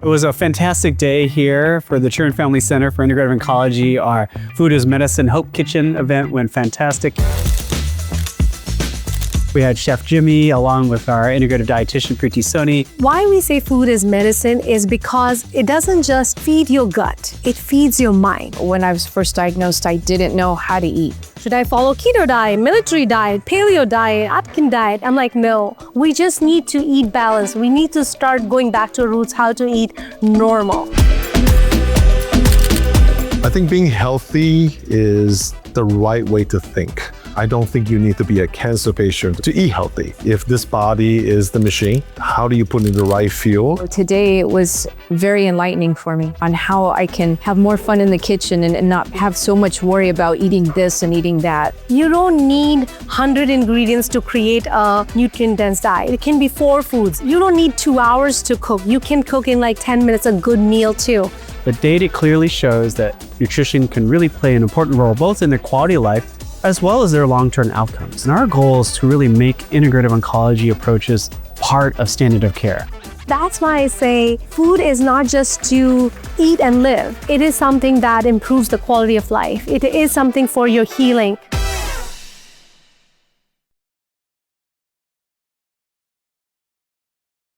It was a fantastic day here for the Cherng Family Center for Integrative Oncology. Our Food is Medicine Hope Kitchen event went fantastic. We had Chef Jimmy along with our integrative dietitian, Preeti Soni. Why we say food is medicine is because it doesn't just feed your gut, it feeds your mind. When I was first diagnosed, I didn't know how to eat. Should I follow keto diet, military diet, paleo diet, Atkins diet? I'm like, no, we just need to eat balanced. We need to start going back to roots, how to eat normal. I think being healthy is the right way to think. I don't think you need to be a cancer patient to eat healthy. If this body is the machine, how do you put in the right fuel? Today it was very enlightening for me on how I can have more fun in the kitchen and not have so much worry about eating this and eating that. You don't need 100 ingredients to create a nutrient-dense diet. It can be 4 foods. You don't need 2 hours to cook. You can cook in like 10 minutes a good meal too. The data clearly shows that nutrition can really play an important role both in their quality of life as well as their long-term outcomes. And our goal is to really make integrative oncology approaches part of standard of care. That's why I say food is not just to eat and live. It is something that improves the quality of life. It is something for your healing.